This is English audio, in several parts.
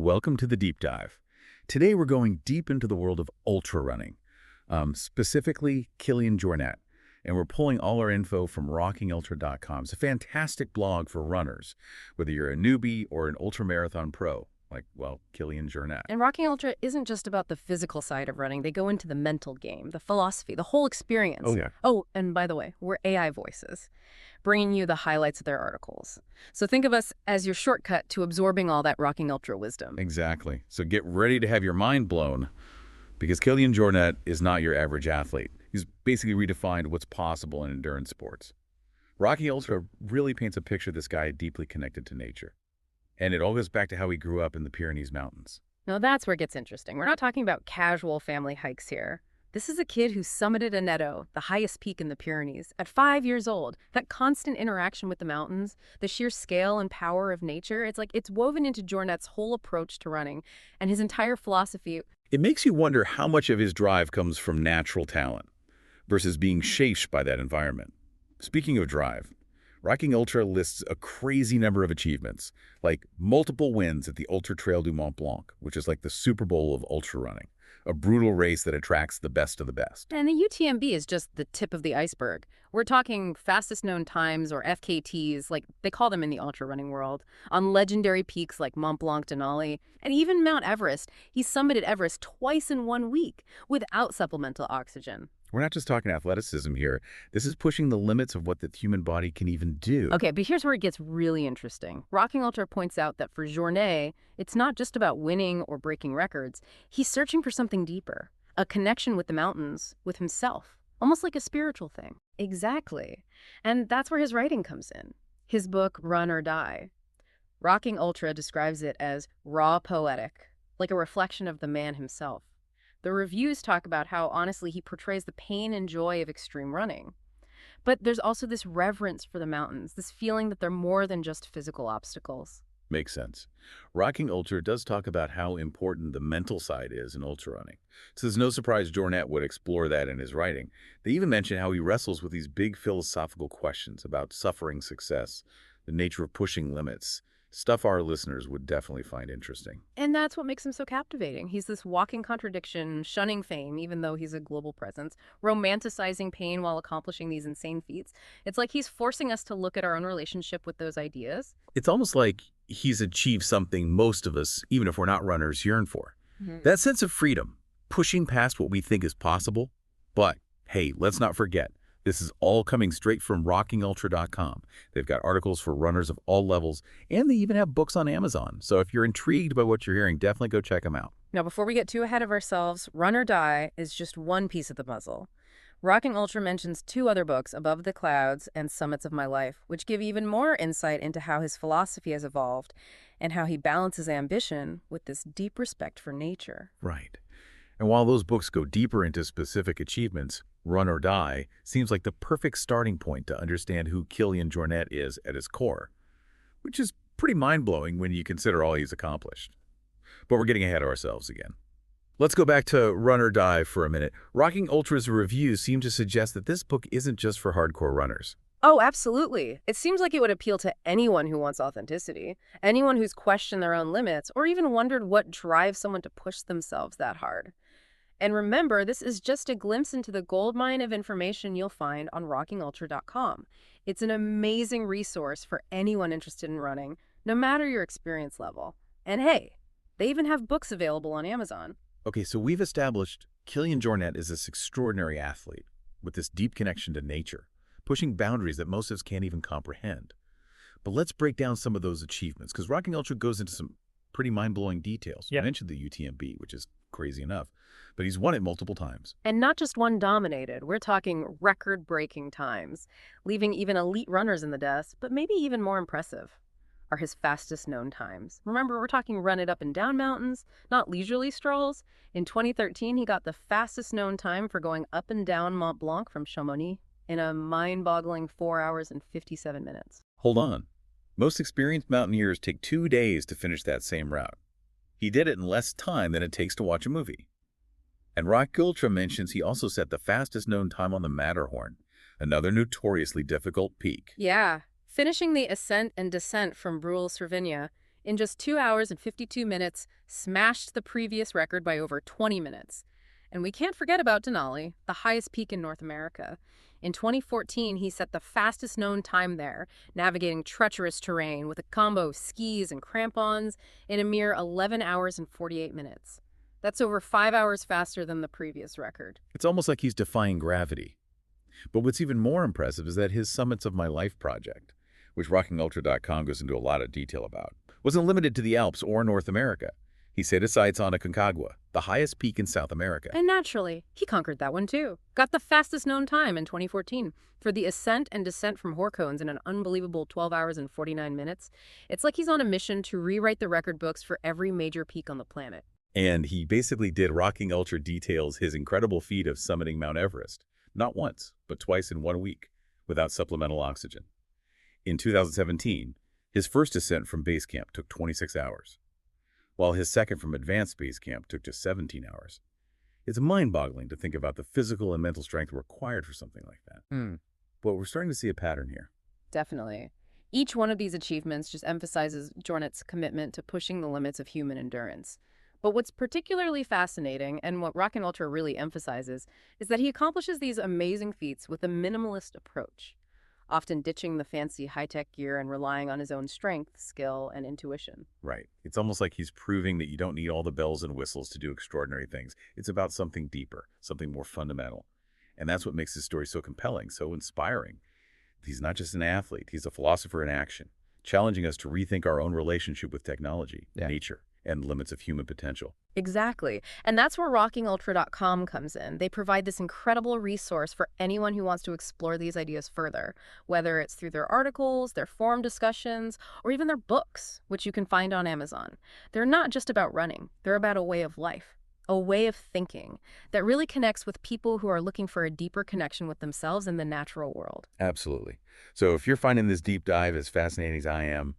welcome to the deep dive. Today we're going deep into the world of ultra running, specifically Kilian Jornet, and we're pulling all our info from rockingultra.com. It's a fantastic blog for runners, whether you're a newbie or an ultramarathon pro, like, well, Kilian Jornet. And Rocking Ultra isn't just about the physical side of running. They go into the mental game, the philosophy, the whole experience. Oh, yeah. Oh, and by the way, we're AI voices, bringing you the highlights of their articles. So think of us as your shortcut to absorbing all that Rocking Ultra wisdom. Exactly. So get ready to have your mind blown, because Kilian Jornet is not your average athlete. He's basically redefined what's possible in endurance sports. Rocking Ultra really paints a picture of this guy deeply connected to nature. And it all goes back to how he grew up in the Pyrenees Mountains. Now that's where it gets interesting. We're not talking about casual family hikes here. This is a kid who summited Aneto, the highest peak in the Pyrenees, at 5 years old. That constant interaction with the mountains, the sheer scale and power of nature, it's woven into Jornet's whole approach to running and his entire philosophy. It makes you wonder how much of his drive comes from natural talent versus being shaped by that environment. Speaking of drive, Rocking Ultra lists a crazy number of achievements, like multiple wins at the Ultra Trail du Mont Blanc, which is like the Super Bowl of ultra running, a brutal race that attracts the best of the best. And the UTMB is just the tip of the iceberg. We're talking fastest known times, or FKTs, like they call them in the ultra running world, on legendary peaks like Mont Blanc, Denali, and even Mount Everest. He summited Everest twice in 1 week without supplemental oxygen. We're not just talking athleticism here. This is pushing the limits of what the human body can even do. Okay, but here's where it gets really interesting. Rocking Ultra points out that for Jornet, it's not just about winning or breaking records. He's searching for something deeper, a connection with the mountains, with himself, almost like a spiritual thing. Exactly. And that's where his writing comes in. His book, Run or Die. Rocking Ultra describes it as raw poetic, like a reflection of the man himself. The reviews talk about how, honestly, he portrays the pain and joy of extreme running. But there's also this reverence for the mountains, this feeling that they're more than just physical obstacles. Makes sense. Rocking Ultra does talk about how important the mental side is in ultra running. So there's no surprise Jornet would explore that in his writing. They even mention how he wrestles with these big philosophical questions about suffering success, the nature of pushing limits, stuff our listeners would definitely find interesting. And that's what makes him so captivating. He's this walking contradiction, shunning fame, even though he's a global presence, romanticizing pain while accomplishing these insane feats. It's like he's forcing us to look at our own relationship with those ideas. It's almost like he's achieved something most of us, even if we're not runners, yearn for. That sense of freedom, pushing past what we think is possible. But, hey, let's not forget, this is all coming straight from rockingultra.com. They've got articles for runners of all levels, and they even have books on Amazon. So if you're intrigued by what you're hearing, definitely go check them out. Now, before we get too ahead of ourselves, Run or Die is just one piece of the puzzle. Rocking Ultra mentions 2 other books, Above the Clouds and Summits of My Life, which give even more insight into how his philosophy has evolved and how he balances ambition with this deep respect for nature. Right. And while those books go deeper into specific achievements, Run or Die seems like the perfect starting point to understand who Kilian Jornet is at his core, which is pretty mind-blowing when you consider all he's accomplished. But we're getting ahead of ourselves again. Let's go back to Run or Die for a minute. Rocking Ultra's reviews seem to suggest that this book isn't just for hardcore runners. Oh, absolutely. It seems like it would appeal to anyone who wants authenticity, anyone who's questioned their own limits, or even wondered what drives someone to push themselves that hard. And remember, this is just a glimpse into the goldmine of information you'll find on rockingultra.com. It's an amazing resource for anyone interested in running, no matter your experience level. And hey, they even have books available on Amazon. Okay, so we've established Kilian Jornet is this extraordinary athlete with this deep connection to nature, pushing boundaries that most of us can't even comprehend. But let's break down some of those achievements, because Rocking Ultra goes into some pretty mind-blowing details. You mentioned the UTMB, which is crazy enough, but he's won it multiple times. And not just one dominated. We're talking record-breaking times, leaving even elite runners in the dust, but maybe even more impressive are his fastest known times. Remember, we're talking run it up and down mountains, not leisurely strolls. In 2013, he got the fastest known time for going up and down Mont Blanc from Chamonix in a mind-boggling 4 hours and 57 minutes. Hold on. Most experienced mountaineers take 2 days to finish that same route. He did it in less time than it takes to watch a movie. And Rocking Ultra mentions he also set the fastest known time on the Matterhorn, another notoriously difficult peak. Yeah. Finishing the ascent and descent from Brule, Slovenia, In just 2 hours and 52 minutes, smashed the previous record by over 20 minutes. And we can't forget about Denali, the highest peak in North America. In 2014, he set the fastest known time there, navigating treacherous terrain with a combo of skis and crampons in a mere 11 hours and 48 minutes. That's over 5 hours faster than the previous record. It's almost like he's defying gravity. But what's even more impressive is that his Summits of My Life project, which rockingultra.com goes into a lot of detail about, wasn't limited to the Alps or North America. He set his sights on Aconcagua, the highest peak in South America. And naturally, he conquered that one too. Got the fastest known time in 2014 for the ascent and descent from Horcones in an unbelievable 12 hours and 49 minutes. It's like he's on a mission to rewrite the record books for every major peak on the planet. And he basically did Rocking Ultra details his incredible feat of summiting Mount Everest, not once, but twice in 1 week, without supplemental oxygen. In 2017, his first ascent from base camp took 26 hours, while his second from advanced base camp took just 17 hours. It's mind-boggling to think about the physical and mental strength required for something like that. But we're starting to see a pattern here. Definitely. Each one of these achievements just emphasizes Jornet's commitment to pushing the limits of human endurance. But what's particularly fascinating, and what Rockin' Ultra really emphasizes, is that he accomplishes these amazing feats with a minimalist approach, often ditching the fancy high-tech gear and relying on his own strength, skill, and intuition. Right. It's almost like he's proving that you don't need all the bells and whistles to do extraordinary things. It's about something deeper, something more fundamental. And that's what makes his story so compelling, so inspiring. He's not just an athlete, he's a philosopher in action, challenging us to rethink our own relationship with technology, nature, and limits of human potential. Exactly. And that's where rockingultra.com comes in. They provide this incredible resource for anyone who wants to explore these ideas further, whether it's through their articles, their forum discussions, or even their books, which you can find on Amazon. They're not just about running. They're about a way of life, a way of thinking that really connects with people who are looking for a deeper connection with themselves and the natural world. Absolutely. So if you're finding this deep dive as fascinating as I am,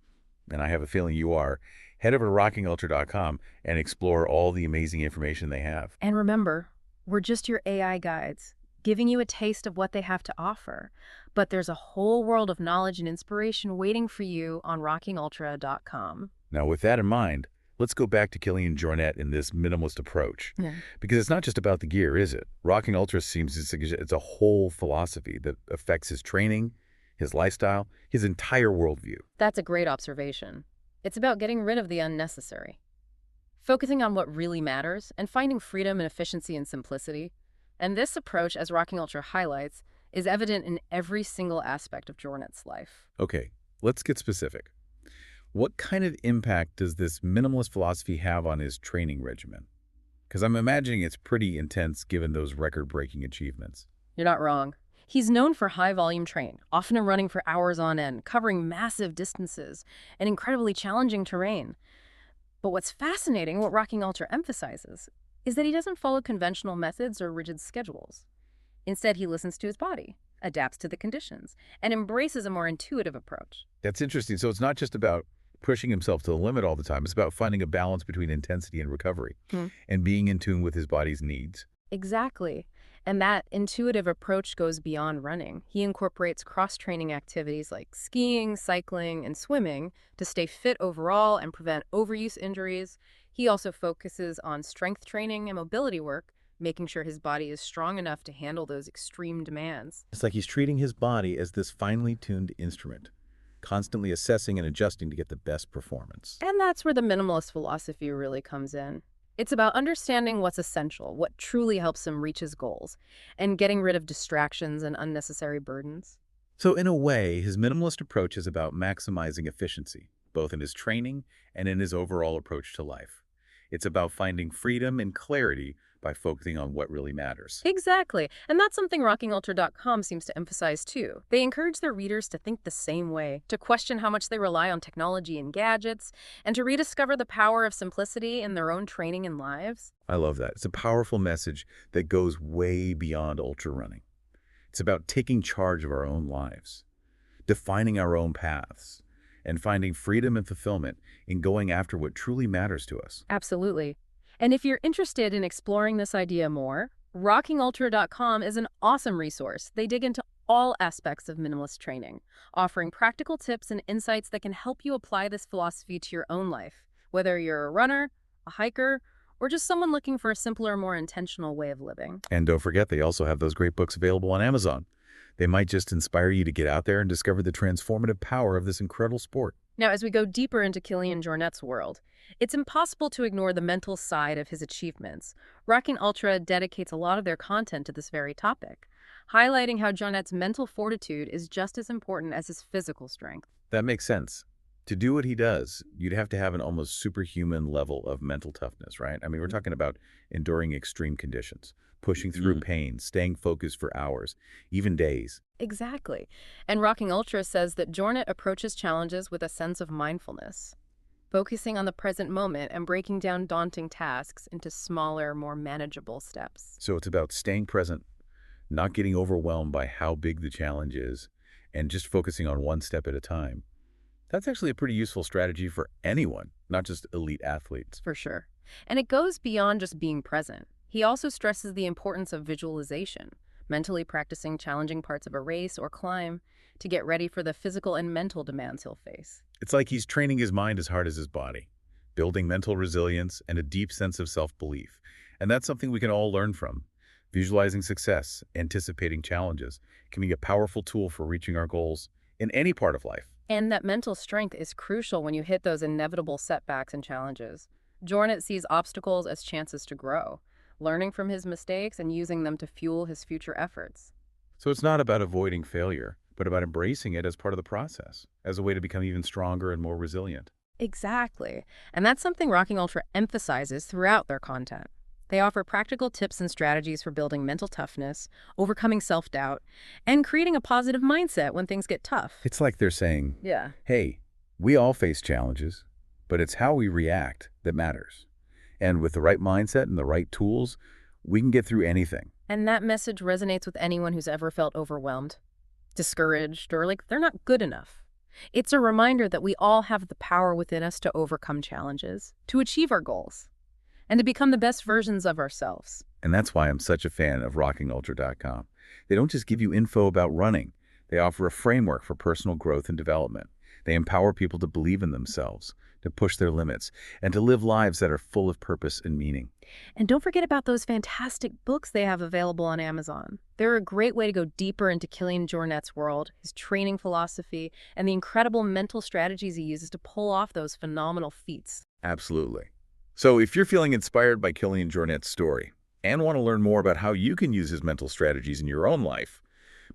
and I have a feeling you are, head over to rockingultra.com and explore all the amazing information they have. And remember, we're just your AI guides, giving you a taste of what they have to offer. But there's a whole world of knowledge and inspiration waiting for you on rockingultra.com. Now, with that in mind, let's go back to Kilian Jornet in this minimalist approach. Because it's not just about the gear, is it? Rocking Ultra seems it's a whole philosophy that affects his training, his lifestyle, his entire worldview. That's a great observation. It's about getting rid of the unnecessary, focusing on what really matters, and finding freedom and efficiency and simplicity. And this approach, as Rocking Ultra highlights, is evident in every single aspect of Jornet's life. Okay, let's get specific. What kind of impact does this minimalist philosophy have on his training regimen? Because I'm imagining it's pretty intense given those record-breaking achievements. You're not wrong. He's known for high-volume training, often running for hours on end, covering massive distances and incredibly challenging terrain. But what's fascinating, what Rocking Ultra emphasizes, is that he doesn't follow conventional methods or rigid schedules. Instead, he listens to his body, adapts to the conditions, and embraces a more intuitive approach. That's interesting. So it's not just about pushing himself to the limit all the time. It's about finding a balance between intensity and recovery and being in tune with his body's needs. Exactly. And that intuitive approach goes beyond running. He incorporates cross-training activities like skiing, cycling, and swimming to stay fit overall and prevent overuse injuries. He also focuses on strength training and mobility work, making sure his body is strong enough to handle those extreme demands. It's like he's treating his body as this finely tuned instrument, constantly assessing and adjusting to get the best performance. And that's where the minimalist philosophy really comes in. It's about understanding what's essential, what truly helps him reach his goals, and getting rid of distractions and unnecessary burdens. So in a way, his minimalist approach is about maximizing efficiency, both in his training and in his overall approach to life. It's about finding freedom and clarity by focusing on what really matters. Exactly. And that's something rockingultra.com seems to emphasize too. They encourage their readers to think the same way, to question how much they rely on technology and gadgets, and to rediscover the power of simplicity in their own training and lives. I love that. It's a powerful message that goes way beyond ultra running. It's about taking charge of our own lives, defining our own paths, and finding freedom and fulfillment in going after what truly matters to us. Absolutely. And if you're interested in exploring this idea more, rockingultra.com is an awesome resource. They dig into all aspects of minimalist training, offering practical tips and insights that can help you apply this philosophy to your own life, whether you're a runner, a hiker, or just someone looking for a simpler, more intentional way of living. And don't forget, they also have those great books available on Amazon. They might just inspire you to get out there and discover the transformative power of this incredible sport. Now, as we go deeper into Kílian Jornet's world, it's impossible to ignore the mental side of his achievements. Rocking Ultra dedicates a lot of their content to this very topic, highlighting how Jornet's mental fortitude is just as important as his physical strength. That makes sense. To do what he does, you'd have to have an almost superhuman level of mental toughness, right? I mean, we're talking about enduring extreme conditions, pushing through pain, staying focused for hours, even days. Exactly. And Rocking Ultra says that Jornet approaches challenges with a sense of mindfulness, focusing on the present moment and breaking down daunting tasks into smaller, more manageable steps. So it's about staying present, not getting overwhelmed by how big the challenge is, and just focusing on one step at a time. That's actually a pretty useful strategy for anyone, not just elite athletes. For sure. And it goes beyond just being present. He also stresses the importance of visualization, mentally practicing challenging parts of a race or climb to get ready for the physical and mental demands he'll face. It's like he's training his mind as hard as his body, building mental resilience and a deep sense of self-belief. And that's something we can all learn from. Visualizing success, anticipating challenges, can be a powerful tool for reaching our goals in any part of life. And that mental strength is crucial when you hit those inevitable setbacks and challenges. Jornet sees obstacles as chances to grow, learning from his mistakes and using them to fuel his future efforts. So it's not about avoiding failure, but about embracing it as part of the process, as a way to become even stronger and more resilient. Exactly. And that's something Rocking Ultra emphasizes throughout their content. They offer practical tips and strategies for building mental toughness, overcoming self-doubt, and creating a positive mindset when things get tough. It's like they're saying, Yeah. hey, we all face challenges, but it's how we react that matters. And with the right mindset and the right tools, we can get through anything. And that message resonates with anyone who's ever felt overwhelmed, discouraged, or like they're not good enough. It's a reminder that we all have the power within us to overcome challenges, to achieve our goals, and to become the best versions of ourselves. And that's why I'm such a fan of rockingultra.com. They don't just give you info about running. They offer a framework for personal growth and development. They empower people to believe in themselves, to push their limits, and to live lives that are full of purpose and meaning. And don't forget about those fantastic books they have available on Amazon. They're a great way to go deeper into Kílian Jornet's world, his training philosophy, and the incredible mental strategies he uses to pull off those phenomenal feats. Absolutely. So if you're feeling inspired by Kílian Jornet's story and want to learn more about how you can use his mental strategies in your own life,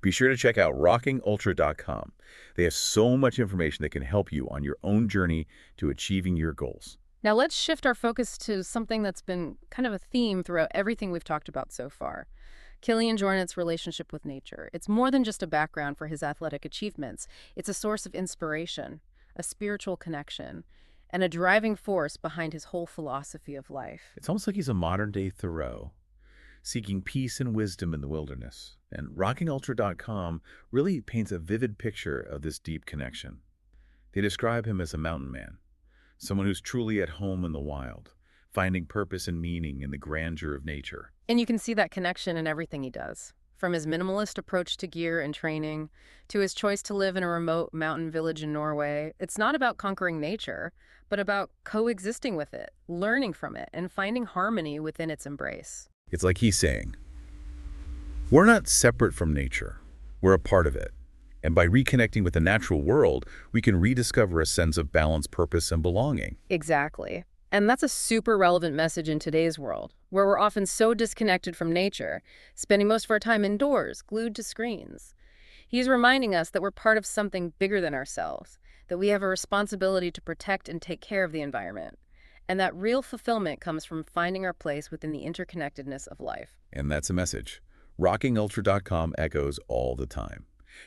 be sure to check out rockingultra.com. They have so much information that can help you on your own journey to achieving your goals. Now let's shift our focus to something that's been kind of a theme throughout everything we've talked about so far. Kílian Jornet's relationship with nature. It's more than just a background for his athletic achievements. It's a source of inspiration, a spiritual connection, and a driving force behind his whole philosophy of life. It's almost like he's a modern-day Thoreau, seeking peace and wisdom in the wilderness. And rockingultra.com really paints a vivid picture of this deep connection. They describe him as a mountain man, someone who's truly at home in the wild, finding purpose and meaning in the grandeur of nature. And you can see that connection in everything he does. From his minimalist approach to gear and training, to his choice to live in a remote mountain village in Norway, it's not about conquering nature, but about coexisting with it, learning from it, and finding harmony within its embrace. It's like he's saying, we're not separate from nature. We're a part of it. And by reconnecting with the natural world, we can rediscover a sense of balance, purpose, and belonging. Exactly. And that's a super relevant message in today's world, where we're often so disconnected from nature, spending most of our time indoors, glued to screens. He's reminding us that we're part of something bigger than ourselves, that we have a responsibility to protect and take care of the environment, and that real fulfillment comes from finding our place within the interconnectedness of life. And that's a message rockingultra.com echoes all the time.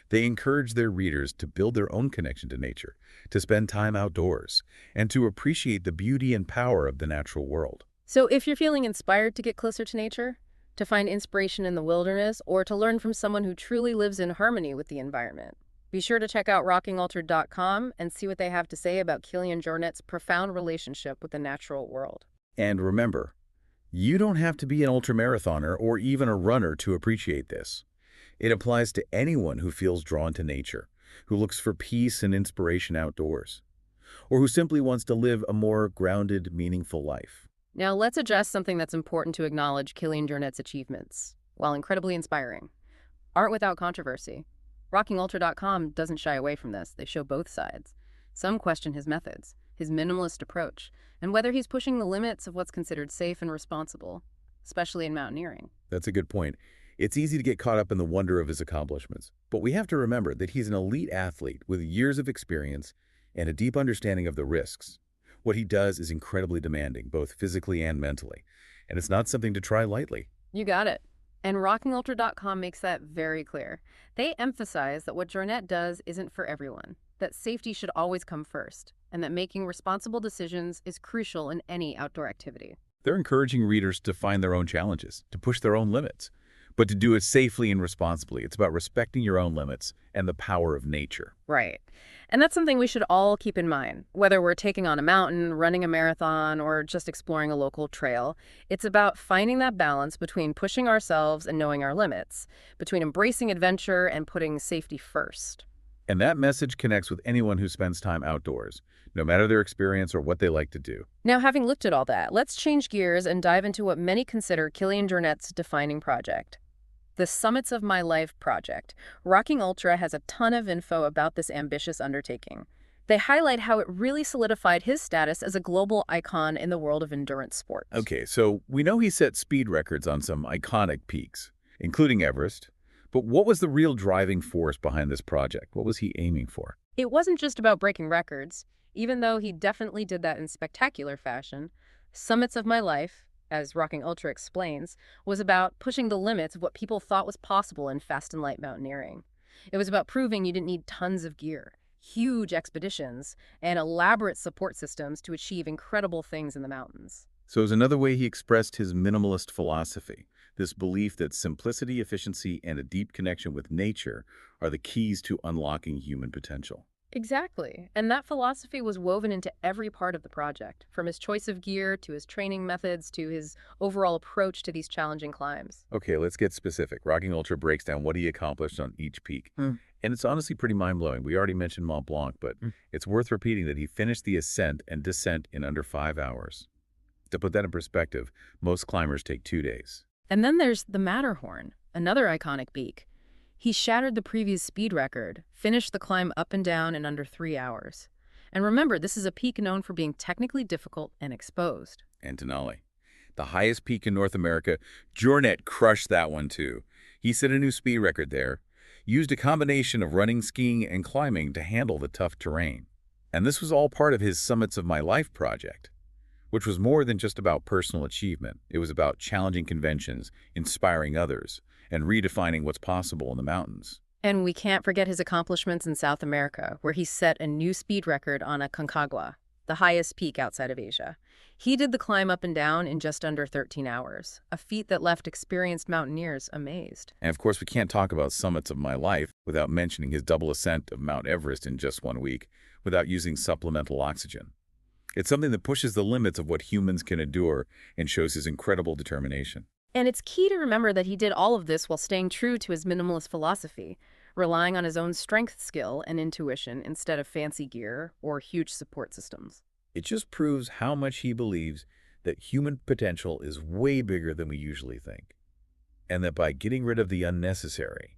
They encourage their readers to build their own connection to nature, to spend time outdoors, and to appreciate the beauty and power of the natural world. So if you're feeling inspired to get closer to nature, to find inspiration in the wilderness, or to learn from someone who truly lives in harmony with the environment, be sure to check out rockingultra.com and see what they have to say about Kílian Jornet's profound relationship with the natural world. And remember, you don't have to be an ultramarathoner or even a runner to appreciate this. It applies to anyone who feels drawn to nature, who looks for peace and inspiration outdoors, or who simply wants to live a more grounded, meaningful life. Now let's address something that's important to acknowledge Kílian Jornet's achievements. While incredibly inspiring, aren't without controversy. RockingUltra.com doesn't shy away from this. They show both sides. Some question his methods, his minimalist approach, and whether he's pushing the limits of what's considered safe and responsible, especially in mountaineering. That's a good point. It's easy to get caught up in the wonder of his accomplishments, but we have to remember that he's an elite athlete with years of experience and a deep understanding of the risks. What he does is incredibly demanding, both physically and mentally, and it's not something to try lightly. You got it. And RockingUltra.com makes that very clear. They emphasize that what Jornet does isn't for everyone, that safety should always come first, and that making responsible decisions is crucial in any outdoor activity. They're encouraging readers to find their own challenges, to push their own limits, but to do it safely and responsibly. It's about respecting your own limits and the power of nature. Right. And that's something we should all keep in mind. Whether we're taking on a mountain, running a marathon, or just exploring a local trail, it's about finding that balance between pushing ourselves and knowing our limits, between embracing adventure and putting safety first. And that message connects with anyone who spends time outdoors, no matter their experience or what they like to do. Now, having looked at all that, let's change gears and dive into what many consider Kílian Jornet's defining project. The Summits of My Life project. Rocking Ultra has a ton of info about this ambitious undertaking. They highlight how it really solidified his status as a global icon in the world of endurance sports. Okay, so we know he set speed records on some iconic peaks, including Everest, but what was the real driving force behind this project? What was he aiming for? It wasn't just about breaking records, even though he definitely did that in spectacular fashion. Summits of My Life, as Rocking Ultra explains, was about pushing the limits of what people thought was possible in fast and light mountaineering. It was about proving you didn't need tons of gear, huge expeditions, and elaborate support systems to achieve incredible things in the mountains. So it was another way he expressed his minimalist philosophy, this belief that simplicity, efficiency, and a deep connection with nature are the keys to unlocking human potential. Exactly. And that philosophy was woven into every part of the project, from his choice of gear to his training methods to his overall approach to these challenging climbs. Okay, let's get specific. Rocking Ultra breaks down what he accomplished on each peak. And it's honestly pretty mind-blowing. We already mentioned Mont Blanc, but it's worth repeating that he finished the ascent and descent in under 5 hours. To put that in perspective, most climbers take 2 days. And then there's the Matterhorn, another iconic peak. He shattered the previous speed record, finished the climb up and down in under 3 hours. And remember, this is a peak known for being technically difficult and exposed. And Denali, the highest peak in North America, Jornet crushed that one too. He set a new speed record there, used a combination of running, skiing, and climbing to handle the tough terrain. And this was all part of his Summits of My Life project, which was more than just about personal achievement. It was about challenging conventions, inspiring others, and redefining what's possible in the mountains. And we can't forget his accomplishments in South America, where he set a new speed record on Aconcagua, the highest peak outside of Asia. He did the climb up and down in just under 13 hours, a feat that left experienced mountaineers amazed. And of course, we can't talk about Summits of My Life without mentioning his double ascent of Mount Everest in just 1 week, without using supplemental oxygen. It's something that pushes the limits of what humans can endure and shows his incredible determination. And it's key to remember that he did all of this while staying true to his minimalist philosophy, relying on his own strength, skill, and intuition instead of fancy gear or huge support systems. It just proves how much he believes that human potential is way bigger than we usually think, and that by getting rid of the unnecessary,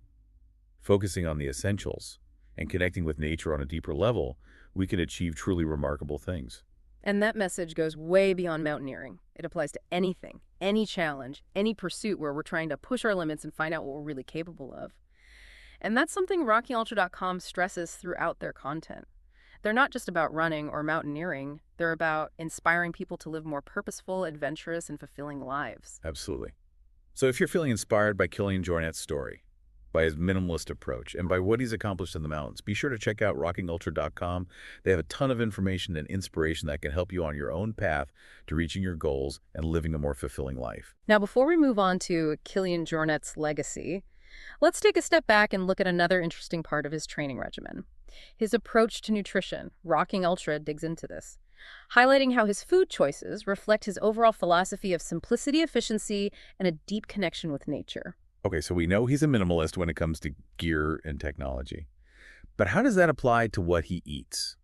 focusing on the essentials, and connecting with nature on a deeper level, we can achieve truly remarkable things. And that message goes way beyond mountaineering. It applies to anything, any challenge, any pursuit where we're trying to push our limits and find out what we're really capable of. And that's something RockingUltra.com stresses throughout their content. They're not just about running or mountaineering. They're about inspiring people to live more purposeful, adventurous, and fulfilling lives. Absolutely. So if you're feeling inspired by Kílian Jornet's story, by his minimalist approach, and by what he's accomplished in the mountains, be sure to check out RockingUltra.com. They have a ton of information and inspiration that can help you on your own path to reaching your goals and living a more fulfilling life. Now, before we move on to Kílian Jornet's legacy, let's take a step back and look at another interesting part of his training regimen. His approach to nutrition. Rocking Ultra digs into this, highlighting how his food choices reflect his overall philosophy of simplicity, efficiency, and a deep connection with nature. Okay, so we know he's a minimalist when it comes to gear and technology. But how does that apply to what he eats?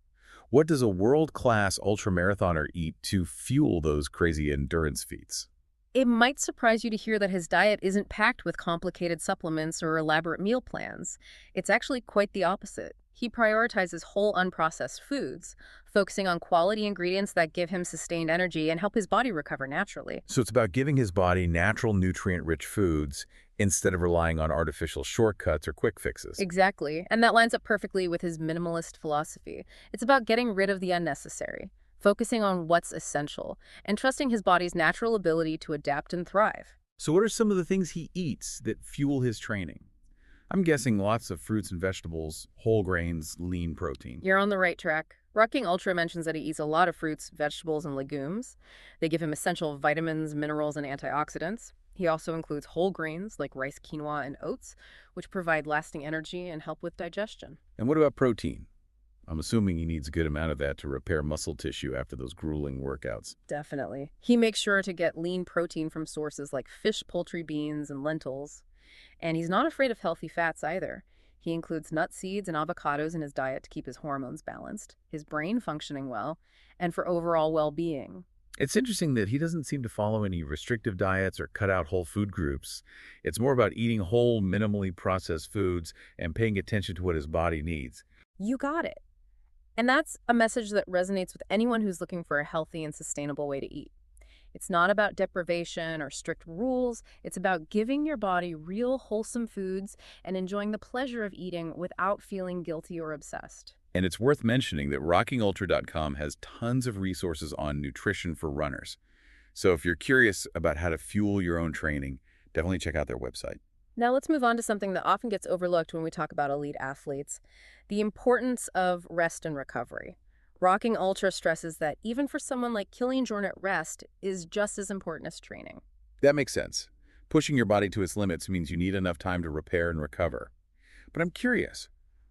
What does a world-class ultramarathoner eat to fuel those crazy endurance feats? It might surprise you to hear that his diet isn't packed with complicated supplements or elaborate meal plans. It's actually quite the opposite. He prioritizes whole unprocessed foods, focusing on quality ingredients that give him sustained energy and help his body recover naturally. So it's about giving his body natural, nutrient-rich foods instead of relying on artificial shortcuts or quick fixes. Exactly, and that lines up perfectly with his minimalist philosophy. It's about getting rid of the unnecessary, focusing on what's essential, and trusting his body's natural ability to adapt and thrive. So what are some of the things he eats that fuel his training? I'm guessing lots of fruits and vegetables, whole grains, lean protein. You're on the right track. Rocking Ultra mentions that he eats a lot of fruits, vegetables, and legumes. They give him essential vitamins, minerals, and antioxidants. He also includes whole grains like rice, quinoa, and oats, which provide lasting energy and help with digestion. And what about protein? I'm assuming he needs a good amount of that to repair muscle tissue after those grueling workouts. Definitely. He makes sure to get lean protein from sources like fish, poultry, beans, and lentils. And he's not afraid of healthy fats either. He includes nut seeds and avocados in his diet to keep his hormones balanced, his brain functioning well, and for overall well-being. It's interesting that he doesn't seem to follow any restrictive diets or cut out whole food groups. It's more about eating whole, minimally processed foods and paying attention to what his body needs. You got it. And that's a message that resonates with anyone who's looking for a healthy and sustainable way to eat. It's not about deprivation or strict rules. It's about giving your body real wholesome foods and enjoying the pleasure of eating without feeling guilty or obsessed. And it's worth mentioning that rockingultra.com has tons of resources on nutrition for runners. So if you're curious about how to fuel your own training, definitely check out their website. Now let's move on to something that often gets overlooked when we talk about elite athletes, the importance of rest and recovery. Rocking Ultra stresses that even for someone like Kilian Jornet, rest is just as important as training. That makes sense. Pushing your body to its limits means you need enough time to repair and recover. But I'm curious,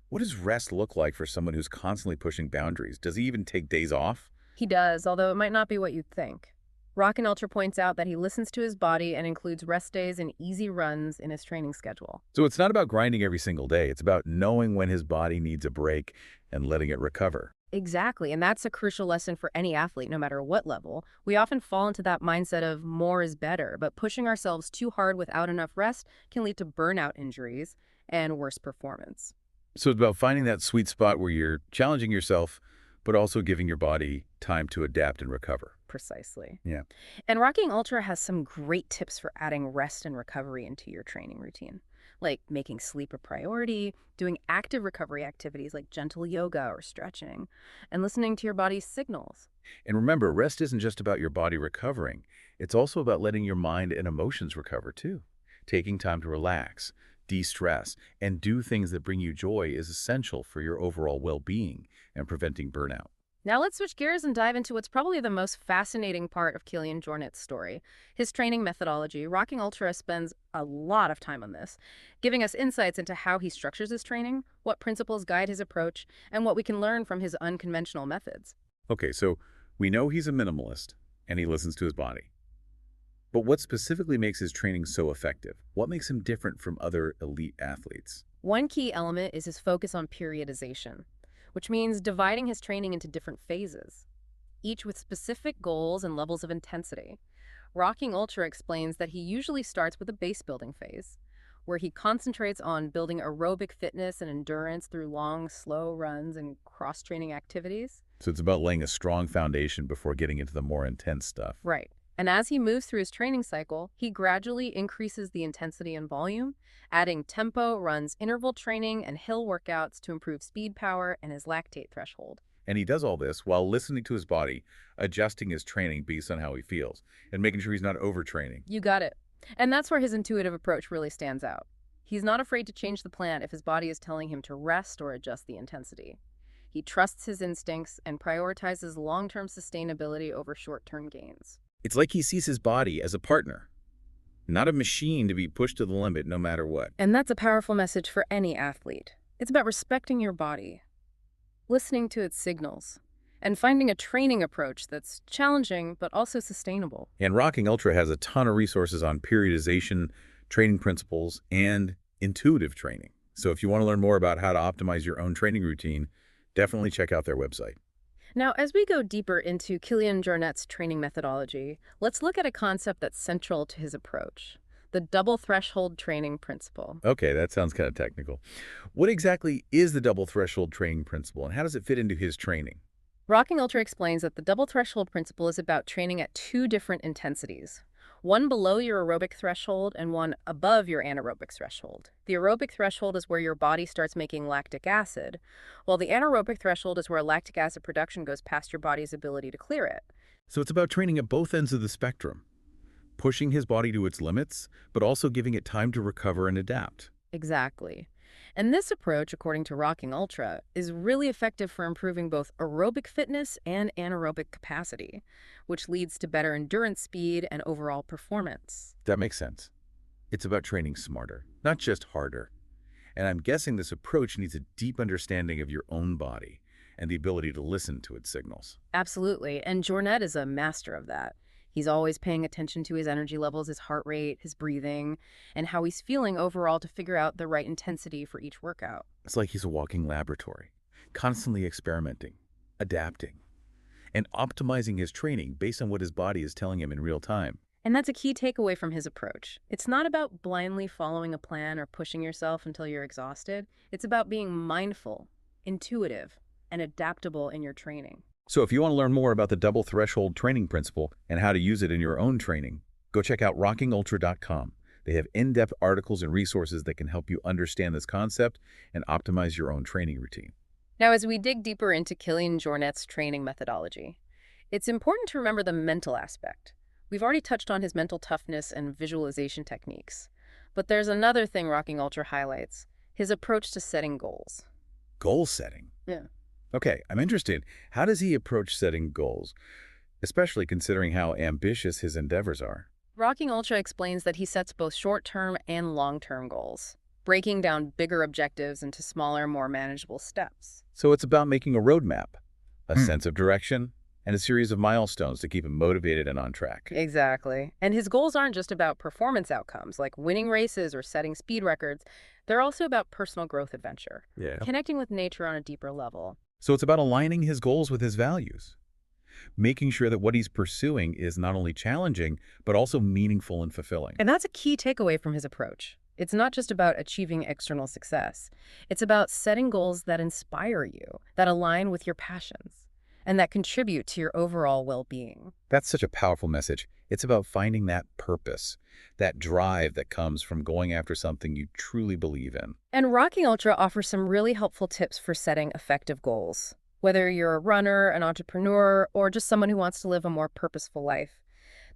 what does rest look like for someone who's constantly pushing boundaries? Does he even take days off? He does, although it might not be what you'd think. Rockin' Ultra points out that he listens to his body and includes rest days and easy runs in his training schedule. So it's not about grinding every single day. It's about knowing when his body needs a break and letting it recover. Exactly, and that's a crucial lesson for any athlete, no matter what level. We often fall into that mindset of more is better, but pushing ourselves too hard without enough rest can lead to burnout injuries and worse performance. So it's about finding that sweet spot where you're challenging yourself, but also giving your body time to adapt and recover. Precisely. Yeah. And Rocking Ultra has some great tips for adding rest and recovery into your training routine, like making sleep a priority, doing active recovery activities like gentle yoga or stretching, and listening to your body's signals. And remember, rest isn't just about your body recovering. It's also about letting your mind and emotions recover too. Taking time to relax, de-stress, and do things that bring you joy is essential for your overall well-being and preventing burnout. Now let's switch gears and dive into what's probably the most fascinating part of Kílian Jornet's story, his training methodology. Rocking Ultra spends a lot of time on this, giving us insights into how he structures his training, what principles guide his approach, and what we can learn from his unconventional methods. Okay, so we know he's a minimalist and he listens to his body. But what specifically makes his training so effective? What makes him different from other elite athletes? One key element is his focus on periodization, which means dividing his training into different phases, each with specific goals and levels of intensity. Rocking Ultra explains that he usually starts with a base building phase, where he concentrates on building aerobic fitness and endurance through long, slow runs and cross-training activities. So it's about laying a strong foundation before getting into the more intense stuff. Right. And as he moves through his training cycle, he gradually increases the intensity and volume, adding tempo, runs, interval training, and hill workouts to improve speed, power, and his lactate threshold. And he does all this while listening to his body, adjusting his training based on how he feels, and making sure he's not overtraining. You got it. And that's where his intuitive approach really stands out. He's not afraid to change the plan if his body is telling him to rest or adjust the intensity. He trusts his instincts and prioritizes long-term sustainability over short-term gains. It's like he sees his body as a partner, not a machine to be pushed to the limit no matter what. And that's a powerful message for any athlete. It's about respecting your body, listening to its signals, and finding a training approach that's challenging but also sustainable. And Rocking Ultra has a ton of resources on periodization, training principles, and intuitive training. So if you want to learn more about how to optimize your own training routine, definitely check out their website. Now, as we go deeper into Kílian Jornet's training methodology, let's look at a concept that's central to his approach, the double threshold training principle. Okay, that sounds kind of technical. What exactly is the double threshold training principle, and how does it fit into his training? Rocking Ultra explains that the double threshold principle is about training at two different intensities, one below your aerobic threshold and one above your anaerobic threshold. The aerobic threshold is where your body starts making lactic acid, while the anaerobic threshold is where lactic acid production goes past your body's ability to clear it. So it's about training at both ends of the spectrum, pushing his body to its limits, but also giving it time to recover and adapt. Exactly. And this approach, according to Rocking Ultra, is really effective for improving both aerobic fitness and anaerobic capacity, which leads to better endurance speed and overall performance. That makes sense. It's about training smarter, not just harder. And I'm guessing this approach needs a deep understanding of your own body and the ability to listen to its signals. Absolutely. And Jornet is a master of that. He's always paying attention to his energy levels, his heart rate, his breathing, and how he's feeling overall to figure out the right intensity for each workout. It's like he's a walking laboratory, constantly experimenting, adapting, and optimizing his training based on what his body is telling him in real time. And that's a key takeaway from his approach. It's not about blindly following a plan or pushing yourself until you're exhausted. It's about being mindful, intuitive, and adaptable in your training. So if you want to learn more about the double threshold training principle and how to use it in your own training, go check out rockingultra.com. They have in-depth articles and resources that can help you understand this concept and optimize your own training routine. Now, as we dig deeper into Kílian Jornet's training methodology, it's important to remember the mental aspect. We've already touched on his mental toughness and visualization techniques. But there's another thing Rocking Ultra highlights, his approach to setting goals. Goal setting. Yeah. Okay, I'm interested. How does he approach setting goals, especially considering how ambitious his endeavors are? Rocking Ultra explains that he sets both short-term and long-term goals, breaking down bigger objectives into smaller, more manageable steps. So it's about making a roadmap, a sense of direction, and a series of milestones to keep him motivated and on track. Exactly. And his goals aren't just about performance outcomes, like winning races or setting speed records. They're also about personal growth adventure, connecting with nature on a deeper level. So it's about aligning his goals with his values, making sure that what he's pursuing is not only challenging, but also meaningful and fulfilling. And that's a key takeaway from his approach. It's not just about achieving external success. It's about setting goals that inspire you, that align with your passions, and that contribute to your overall well-being. That's such a powerful message. It's about finding that purpose, that drive that comes from going after something you truly believe in. And Rocking Ultra offers some really helpful tips for setting effective goals. Whether you're a runner, an entrepreneur, or just someone who wants to live a more purposeful life,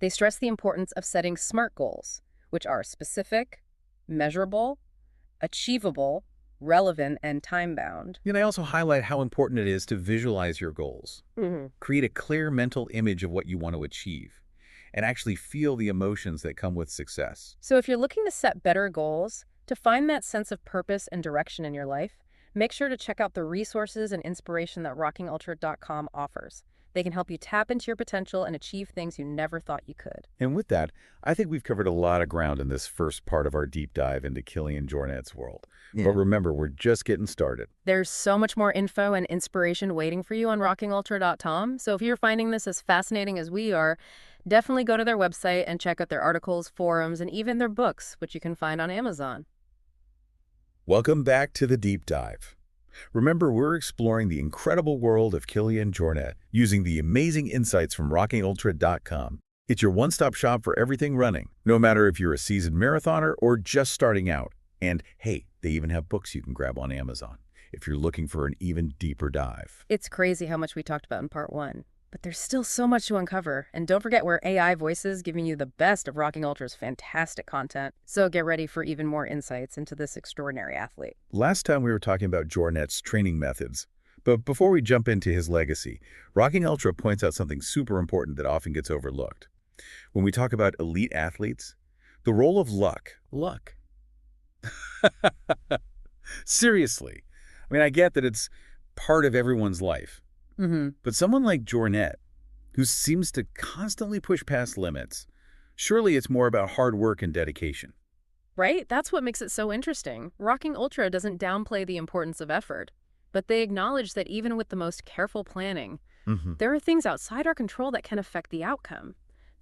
they stress the importance of setting SMART goals, which are specific, measurable, achievable, relevant, and time-bound. They also highlight how important it is to visualize your goals. Create a clear mental image of what you want to achieve, and actually feel the emotions that come with success. So if you're looking to set better goals, to find that sense of purpose and direction in your life, make sure to check out the resources and inspiration that rockingultra.com offers. They can help you tap into your potential and achieve things you never thought you could. And with that, I think we've covered a lot of ground in this first part of our deep dive into Kílian Jornet's world. But remember, we're just getting started. There's so much more info and inspiration waiting for you on rockingultra.com. So if you're finding this as fascinating as we are, definitely go to their website and check out their articles, forums, and even their books, which you can find on Amazon. Welcome back to the deep dive. Remember, we're exploring the incredible world of Kílian Jornet using the amazing insights from rockingultra.com. It's your one-stop shop for everything running, no matter if you're a seasoned marathoner or just starting out. And hey, they even have books you can grab on Amazon if you're looking for an even deeper dive. It's crazy how much we talked about in part 1. But there's still so much to uncover. And don't forget we're AI voices giving you the best of Rocking Ultra's fantastic content. So get ready for even more insights into this extraordinary athlete. Last time we were talking about Jornet's training methods. But before we jump into his legacy, Rocking Ultra points out something super important that often gets overlooked. When we talk about elite athletes, the role of luck. Luck. Seriously. I get that it's part of everyone's life. But someone like Jornet, who seems to constantly push past limits, surely it's more about hard work and dedication. Right? That's what makes it so interesting. Rocking Ultra doesn't downplay the importance of effort, but they acknowledge that even with the most careful planning, Hmm. there are things outside our control that can affect the outcome.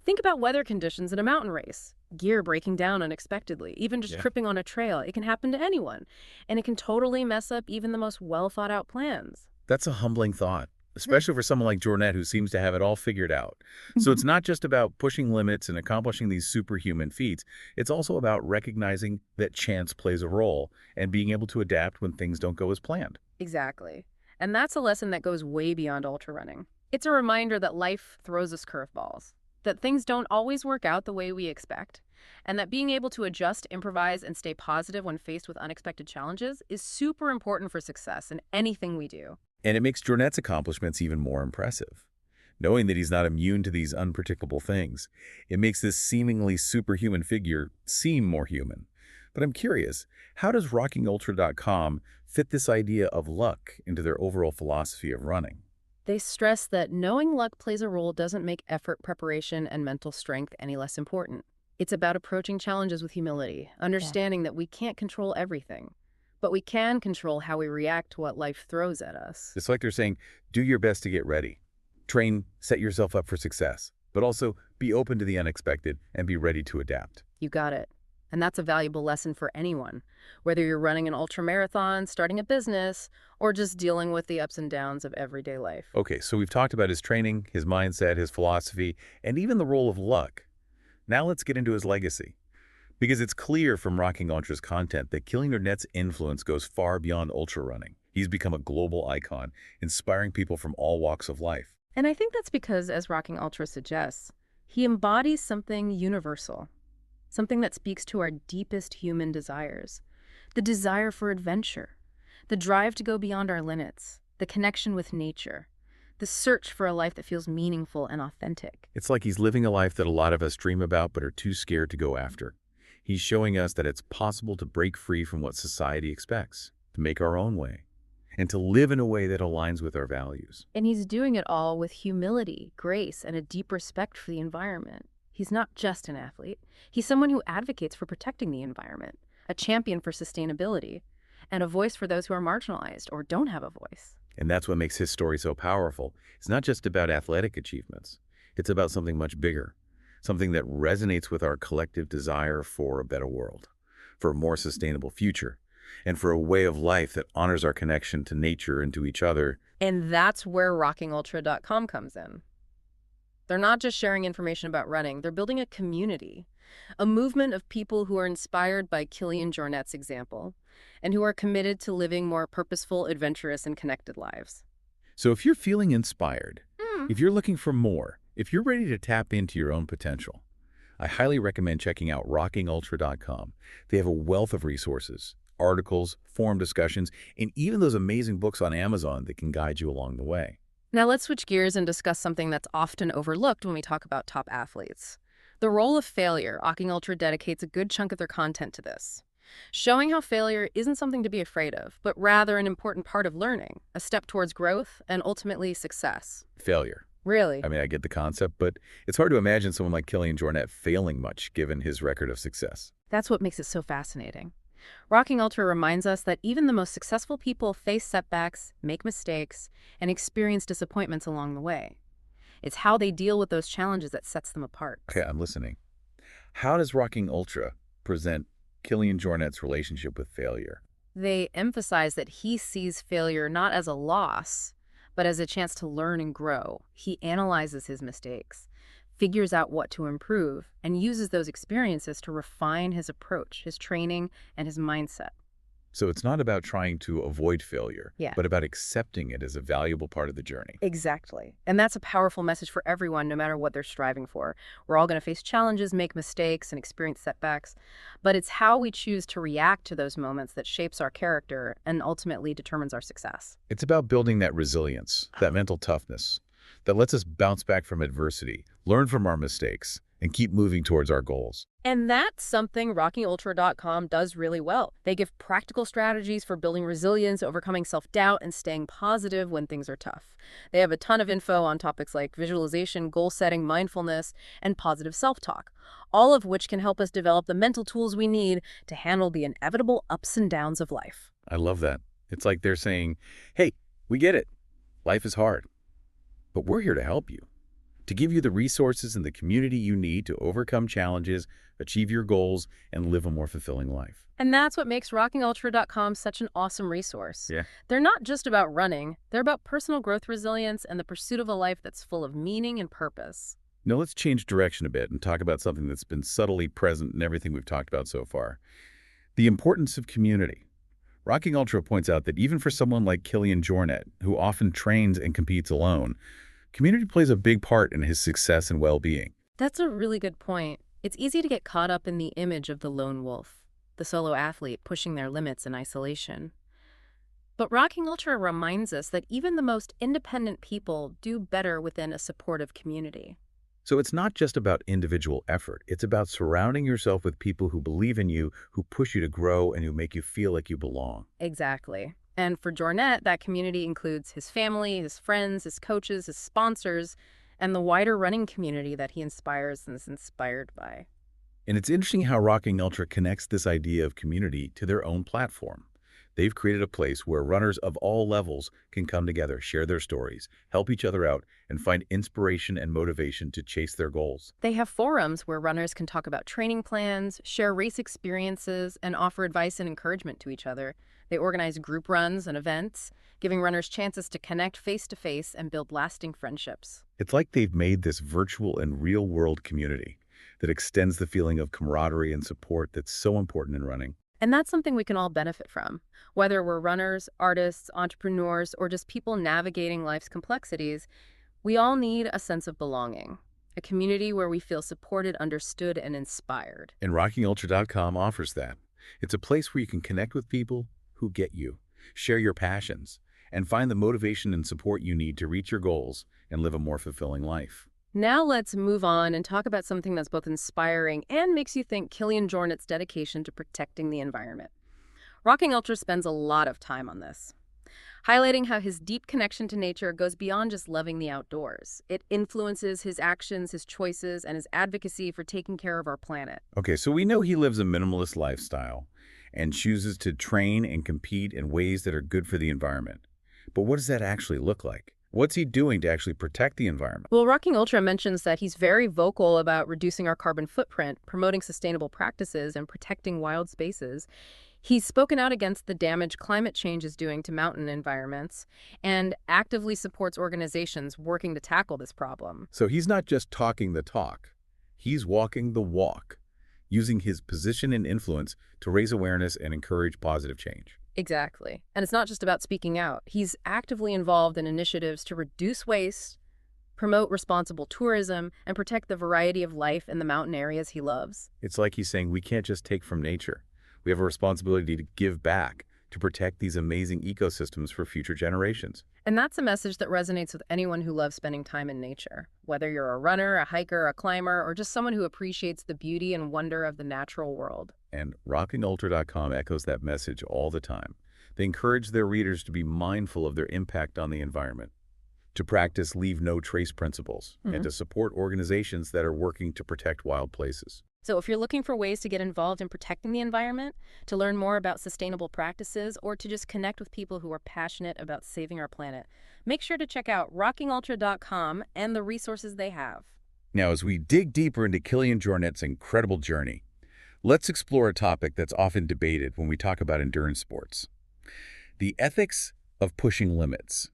Think about weather conditions in a mountain race. Gear breaking down unexpectedly, even just Yeah. tripping on a trail. It can happen to anyone, and it can totally mess up even the most well-thought-out plans. That's a humbling thought, especially for someone like Jornet who seems to have it all figured out. So it's not just about pushing limits and accomplishing these superhuman feats. It's also about recognizing that chance plays a role and being able to adapt when things don't go as planned. Exactly. And that's a lesson that goes way beyond ultra running. It's a reminder that life throws us curveballs, that things don't always work out the way we expect, and that being able to adjust, improvise, and stay positive when faced with unexpected challenges is super important for success in anything we do. And it makes Jornet's accomplishments even more impressive. Knowing that he's not immune to these unpredictable things, it makes this seemingly superhuman figure seem more human. But I'm curious, how does rockingultra.com fit this idea of luck into their overall philosophy of running? They stress that knowing luck plays a role doesn't make effort, preparation, and mental strength any less important. It's about approaching challenges with humility, understanding that we can't control everything, but we can control how we react to what life throws at us. It's like they're saying, do your best to get ready. Train, set yourself up for success, but also be open to the unexpected and be ready to adapt. You got it. And that's a valuable lesson for anyone, whether you're running an ultramarathon, starting a business, or just dealing with the ups and downs of everyday life. Okay, so we've talked about his training, his mindset, his philosophy, and even the role of luck. Now let's get into his legacy. Because it's clear from Rocking Ultra's content that Kílian Jornet's influence goes far beyond ultra running. He's become a global icon, inspiring people from all walks of life. And I think that's because, as Rocking Ultra suggests, he embodies something universal, something that speaks to our deepest human desires. The desire for adventure, the drive to go beyond our limits, the connection with nature, the search for a life that feels meaningful and authentic. It's like he's living a life that a lot of us dream about but are too scared to go after. He's showing us that it's possible to break free from what society expects, to make our own way, and to live in a way that aligns with our values. And he's doing it all with humility, grace, and a deep respect for the environment. He's not just an athlete. He's someone who advocates for protecting the environment, a champion for sustainability, and a voice for those who are marginalized or don't have a voice. And that's what makes his story so powerful. It's not just about athletic achievements. It's about something much bigger, something that resonates with our collective desire for a better world, for a more sustainable future, and for a way of life that honors our connection to nature and to each other. And that's where rockingultra.com comes in. They're not just sharing information about running, they're building a community, a movement of people who are inspired by Kilian Jornet's example and who are committed to living more purposeful, adventurous, and connected lives. So if you're feeling inspired, if you're looking for more, if you're ready to tap into your own potential, I highly recommend checking out rockingultra.com. They have a wealth of resources, articles, forum discussions, and even those amazing books on Amazon that can guide you along the way. Now let's switch gears and discuss something that's often overlooked when we talk about top athletes. The role of failure. Rocking Ultra dedicates a good chunk of their content to this, showing how failure isn't something to be afraid of, but rather an important part of learning, a step towards growth, and ultimately success. Failure. Really? I mean, I get the concept, but it's hard to imagine someone like Kílian Jornet failing much given his record of success. That's what makes it so fascinating. Rocking Ultra reminds us that even the most successful people face setbacks, make mistakes, and experience disappointments along the way. It's how they deal with those challenges that sets them apart. Okay, I'm listening. How does Rocking Ultra present Kílian Jornet's relationship with failure? They emphasize that he sees failure not as a loss, but as a chance to learn and grow. He analyzes his mistakes, figures out what to improve, and uses those experiences to refine his approach, his training, and his mindset. So it's not about trying to avoid failure, Yeah. but about accepting it as a valuable part of the journey. Exactly. And that's a powerful message for everyone, no matter what they're striving for. We're all going to face challenges, make mistakes, and experience setbacks. But it's how we choose to react to those moments that shapes our character and ultimately determines our success. It's about building that resilience, that mental toughness, that lets us bounce back from adversity, learn from our mistakes, and keep moving towards our goals. And that's something rockingultra.com does really well. They give practical strategies for building resilience, overcoming self-doubt, and staying positive when things are tough. They have a ton of info on topics like visualization, goal setting, mindfulness, and positive self-talk, all of which can help us develop the mental tools we need to handle the inevitable ups and downs of life. I love that. It's like they're saying, hey, we get it. Life is hard, but we're here to help you, to give you the resources and the community you need to overcome challenges, achieve your goals, and live a more fulfilling life. And that's what makes rockingultra.com such an awesome resource. Yeah. They're not just about running, they're about personal growth, resilience, and the pursuit of a life that's full of meaning and purpose. Now let's change direction a bit and talk about something that's been subtly present in everything we've talked about so far. The importance of community. Rocking Ultra points out that even for someone like Kilian Jornet, who often trains and competes alone, community plays a big part in his success and well-being. That's a really good point. It's easy to get caught up in the image of the lone wolf, the solo athlete pushing their limits in isolation. But Rocking Ultra reminds us that even the most independent people do better within a supportive community. So it's not just about individual effort. It's about surrounding yourself with people who believe in you, who push you to grow, and who make you feel like you belong. Exactly. And for Jornet, that community includes his family, his friends, his coaches, his sponsors, and the wider running community that he inspires and is inspired by. And it's interesting how Rocking Ultra connects this idea of community to their own platform. They've created a place where runners of all levels can come together, share their stories, help each other out, and find inspiration and motivation to chase their goals. They have forums where runners can talk about training plans, share race experiences, and offer advice and encouragement to each other. They organize group runs and events, giving runners chances to connect face-to-face and build lasting friendships. It's like they've made this virtual and real-world community that extends the feeling of camaraderie and support that's so important in running. And that's something we can all benefit from. Whether we're runners, artists, entrepreneurs, or just people navigating life's complexities, we all need a sense of belonging, a community where we feel supported, understood, and inspired. And rockingultra.com offers that. It's a place where you can connect with people who get you, share your passions, and find the motivation and support you need to reach your goals and live a more fulfilling life. Now let's move on and talk about something that's both inspiring and makes you think Kílian Jornet's dedication to protecting the environment. Rocking Ultra spends a lot of time on this, highlighting how his deep connection to nature goes beyond just loving the outdoors. It influences his actions, his choices, and his advocacy for taking care of our planet. Okay, so we know he lives a minimalist lifestyle and chooses to train and compete in ways that are good for the environment. But what does that actually look like? What's he doing to actually protect the environment? Well, Rocking Ultra mentions that he's very vocal about reducing our carbon footprint, promoting sustainable practices, and protecting wild spaces. He's spoken out against the damage climate change is doing to mountain environments and actively supports organizations working to tackle this problem. So he's not just talking the talk, he's walking the walk, using his position and influence to raise awareness and encourage positive change. Exactly. And it's not just about speaking out. He's actively involved in initiatives to reduce waste, promote responsible tourism, and protect the variety of life in the mountain areas he loves. It's like he's saying we can't just take from nature. We have a responsibility to give back, to protect these amazing ecosystems for future generations. And that's a message that resonates with anyone who loves spending time in nature. Whether you're a runner, a hiker, a climber, or just someone who appreciates the beauty and wonder of the natural world. And rockingultra.com echoes that message all the time. They encourage their readers to be mindful of their impact on the environment, to practice leave no trace principles, and to support organizations that are working to protect wild places. So if you're looking for ways to get involved in protecting the environment, to learn more about sustainable practices, or to just connect with people who are passionate about saving our planet, make sure to check out rockingultra.com and the resources they have. Now, as we dig deeper into Kílian Jornet's incredible journey, let's explore a topic that's often debated when we talk about endurance sports: the ethics of pushing limits.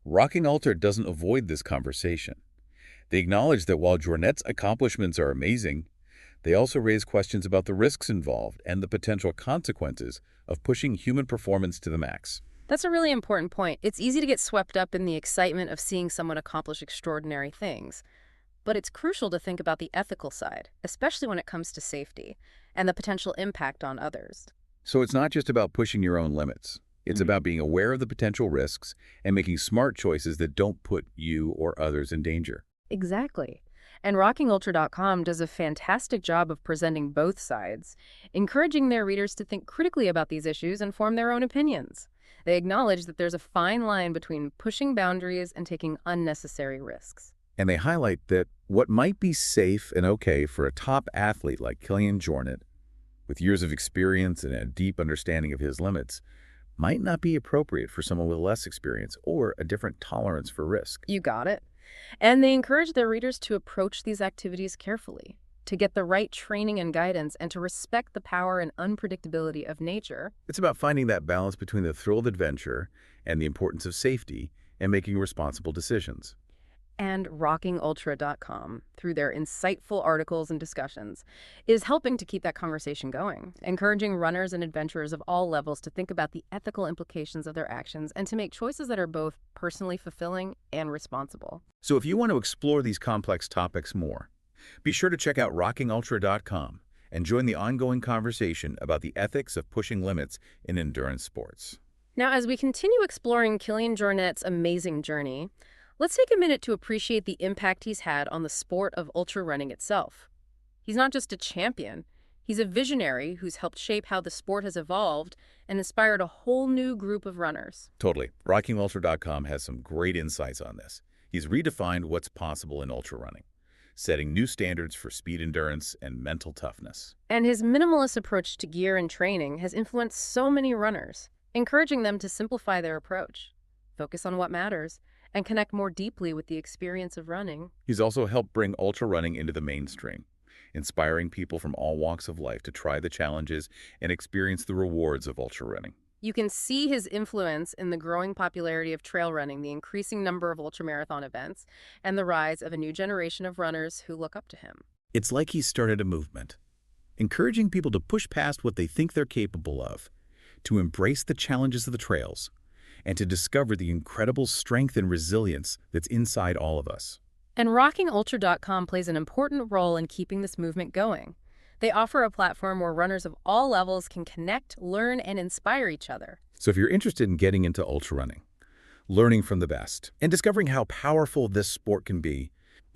Rocking Ultra doesn't avoid this conversation. They acknowledge that while Jornet's accomplishments are amazing, they also raise questions about the risks involved and the potential consequences of pushing human performance to the max. That's a really important point. It's easy to get swept up in the excitement of seeing someone accomplish extraordinary things. But it's crucial to think about the ethical side, especially when it comes to safety and the potential impact on others. So it's not just about pushing your own limits. It's about being aware of the potential risks and making smart choices that don't put you or others in danger. Exactly. And rockingultra.com does a fantastic job of presenting both sides, encouraging their readers to think critically about these issues and form their own opinions. They acknowledge that there's a fine line between pushing boundaries and taking unnecessary risks. And they highlight that what might be safe and okay for a top athlete like Kilian Jornet, with years of experience and a deep understanding of his limits, might not be appropriate for someone with less experience or a different tolerance for risk. You got it. And they encourage their readers to approach these activities carefully, to get the right training and guidance, and to respect the power and unpredictability of nature. It's about finding that balance between the thrill of adventure and the importance of safety and making responsible decisions. And rockingultra.com, through their insightful articles and discussions, is helping to keep that conversation going, encouraging runners and adventurers of all levels to think about the ethical implications of their actions and to make choices that are both personally fulfilling and responsible. So if you want to explore these complex topics more, be sure to check out rockingultra.com and join the ongoing conversation about the ethics of pushing limits in endurance sports. Now, as we continue exploring Kílian Jornet's amazing journey, let's take a minute to appreciate the impact he's had on the sport of ultra running itself. He's not just a champion, he's a visionary who's helped shape how the sport has evolved and inspired a whole new group of runners. Totally. rockingultra.com has some great insights on this. He's redefined what's possible in ultra running, setting new standards for speed endurance and mental toughness. And his minimalist approach to gear and training has influenced so many runners, encouraging them to simplify their approach, focus on what matters, and connect more deeply with the experience of running. He's also helped bring ultra running into the mainstream, inspiring people from all walks of life to try the challenges and experience the rewards of ultra running. You can see his influence in the growing popularity of trail running, the increasing number of ultramarathon events, and the rise of a new generation of runners who look up to him. It's like he's started a movement, encouraging people to push past what they think they're capable of, to embrace the challenges of the trails, and to discover the incredible strength and resilience that's inside all of us. And rockingultra.com plays an important role in keeping this movement going. They offer a platform where runners of all levels can connect, learn, and inspire each other. So if you're interested in getting into ultra running, learning from the best, and discovering how powerful this sport can be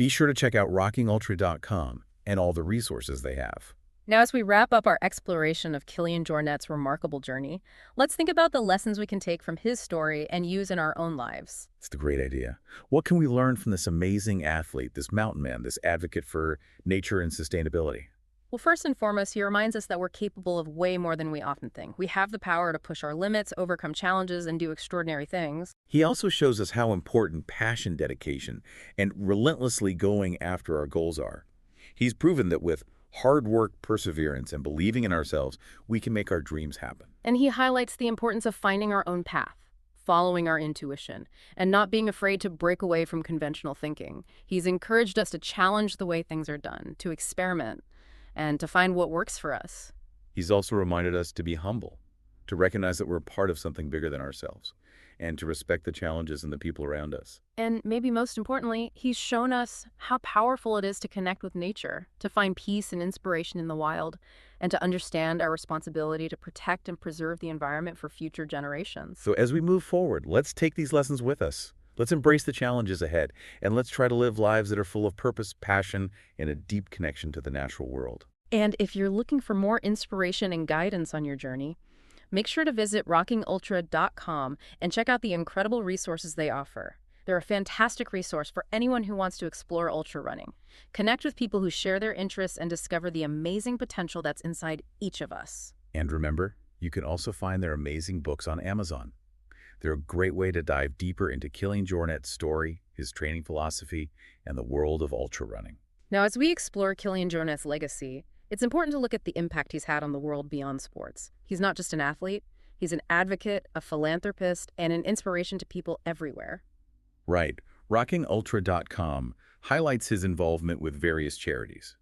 sure to check out rockingultra.com and all the resources they have. Now, as we wrap up our exploration of Kílian Jornet's remarkable journey, let's think about the lessons we can take from his story and use in our own lives. It's a great idea. What can we learn from this amazing athlete, this mountain man, this advocate for nature and sustainability? Well, first and foremost, he reminds us that we're capable of way more than we often think. We have the power to push our limits, overcome challenges, and do extraordinary things. He also shows us how important passion, dedication, and relentlessly going after our goals are. He's proven that with hard work, perseverance, and believing in ourselves, we can make our dreams happen. And he highlights the importance of finding our own path, following our intuition, and not being afraid to break away from conventional thinking. He's encouraged us to challenge the way things are done, to experiment, and to find what works for us. He's also reminded us to be humble, to recognize that we're part of something bigger than ourselves, and to respect the challenges and the people around us. And maybe most importantly, he's shown us how powerful it is to connect with nature, to find peace and inspiration in the wild, and to understand our responsibility to protect and preserve the environment for future generations. So as we move forward, let's take these lessons with us. Let's embrace the challenges ahead, and let's try to live lives that are full of purpose, passion, and a deep connection to the natural world. And if you're looking for more inspiration and guidance on your journey, make sure to visit rockingultra.com and check out the incredible resources they offer. They're a fantastic resource for anyone who wants to explore ultra running. Connect with people who share their interests and discover the amazing potential that's inside each of us. And remember, you can also find their amazing books on Amazon. They're a great way to dive deeper into Kílian Jornet's story, his training philosophy, and the world of ultra running. Now, as we explore Kílian Jornet's legacy, it's important to look at the impact he's had on the world beyond sports. He's not just an athlete, he's an advocate, a philanthropist, and an inspiration to people everywhere. Right. rockingultra.com highlights his involvement with various charities,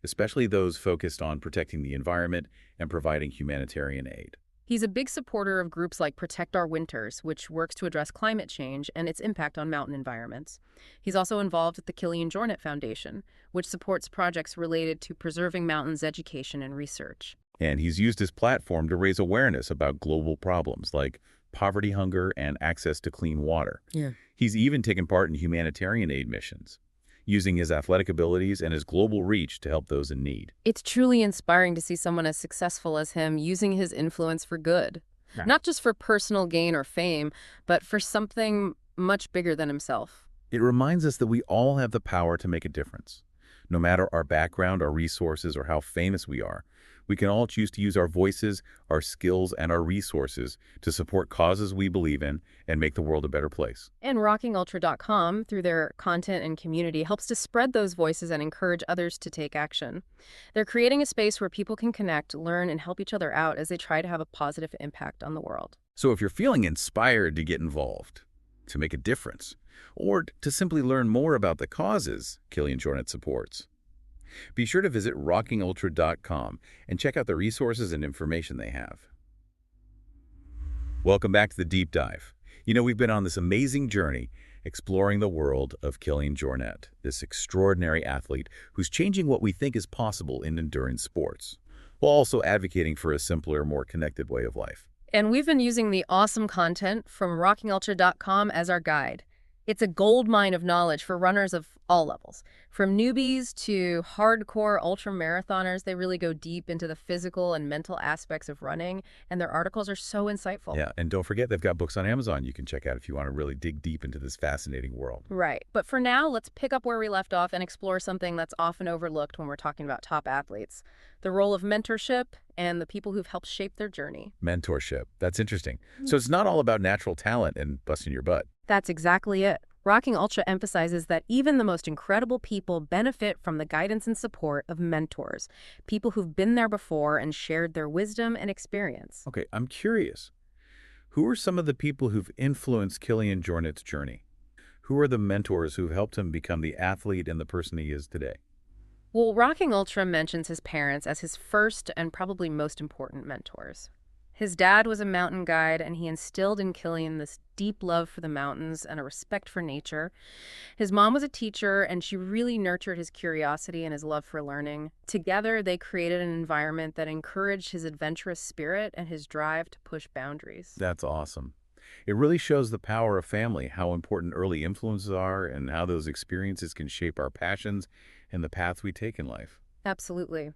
especially those focused on protecting the environment and providing humanitarian aid. He's a big supporter of groups like Protect Our Winters, which works to address climate change and its impact on mountain environments. He's also involved with the Kilian Jornet Foundation, which supports projects related to preserving mountains education and research. And he's used his platform to raise awareness about global problems like poverty, hunger, and access to clean water. Yeah. He's even taken part in humanitarian aid missions, using his athletic abilities and his global reach to help those in need. It's truly inspiring to see someone as successful as him using his influence for good. Yeah. Not just for personal gain or fame, but for something much bigger than himself. It reminds us that we all have the power to make a difference. No matter our background, our resources, or how famous we are, we can all choose to use our voices, our skills, and our resources to support causes we believe in and make the world a better place. And rockingultra.com, through their content and community, helps to spread those voices and encourage others to take action. They're creating a space where people can connect, learn, and help each other out as they try to have a positive impact on the world. So if you're feeling inspired to get involved, to make a difference, or to simply learn more about the causes Kílian Jornet supports, be sure to visit rockingultra.com and check out the resources and information they have. Welcome back to the Deep Dive. We've been on this amazing journey exploring the world of Kílian Jornet, this extraordinary athlete who's changing what we think is possible in endurance sports, while also advocating for a simpler, more connected way of life. And we've been using the awesome content from rockingultra.com as our guide. It's a goldmine of knowledge for runners of all levels. From newbies to hardcore ultra-marathoners, they really go deep into the physical and mental aspects of running, and their articles are so insightful. Yeah, and don't forget, they've got books on Amazon you can check out if you want to really dig deep into this fascinating world. Right. But for now, let's pick up where we left off and explore something that's often overlooked when we're talking about top athletes: the role of mentorship and the people who've helped shape their journey. Mentorship. That's interesting. So it's not all about natural talent and busting your butt. That's exactly it. Rocking Ultra emphasizes that even the most incredible people benefit from the guidance and support of mentors, people who've been there before and shared their wisdom and experience. Okay, I'm curious. Who are some of the people who've influenced Kílian Jornet's journey? Who are the mentors who've helped him become the athlete and the person he is today? Well, Rocking Ultra mentions his parents as his first and probably most important mentors. His dad was a mountain guide, and he instilled in Kílian this deep love for the mountains and a respect for nature. His mom was a teacher, and she really nurtured his curiosity and his love for learning. Together, they created an environment that encouraged his adventurous spirit and his drive to push boundaries. That's awesome. It really shows the power of family, how important early influences are, and how those experiences can shape our passions and the path we take in life. Absolutely.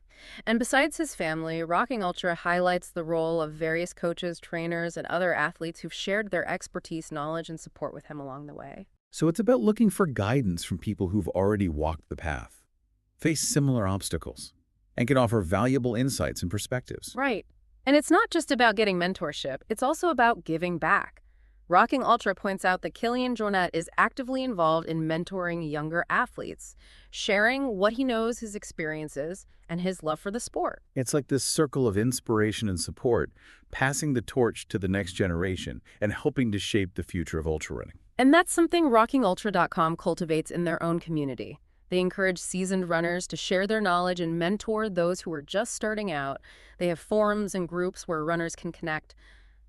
And besides his family, Rocking Ultra highlights the role of various coaches, trainers, and other athletes who've shared their expertise, knowledge, and support with him along the way. So it's about looking for guidance from people who've already walked the path, faced similar obstacles, and can offer valuable insights and perspectives. Right. And it's not just about getting mentorship, it's also about giving back. Rocking Ultra points out that Kílian Jornet is actively involved in mentoring younger athletes, sharing what he knows, his experiences, and his love for the sport. It's like this circle of inspiration and support, passing the torch to the next generation and helping to shape the future of ultra running. And that's something rockingultra.com cultivates in their own community. They encourage seasoned runners to share their knowledge and mentor those who are just starting out. They have forums and groups where runners can connect,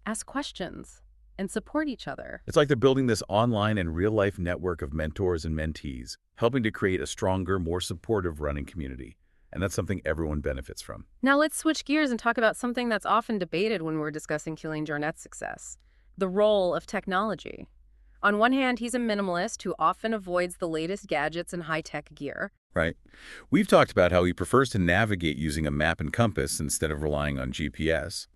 ask questions, and support each other. It's like they're building this online and real-life network of mentors and mentees, helping to create a stronger, more supportive running community. And that's something everyone benefits from. Now let's switch gears and talk about something that's often debated when we're discussing Kílian Jornet's success: the role of technology. On one hand, he's a minimalist who often avoids the latest gadgets and high-tech gear. Right. We've talked about how he prefers to navigate using a map and compass instead of relying on GPS,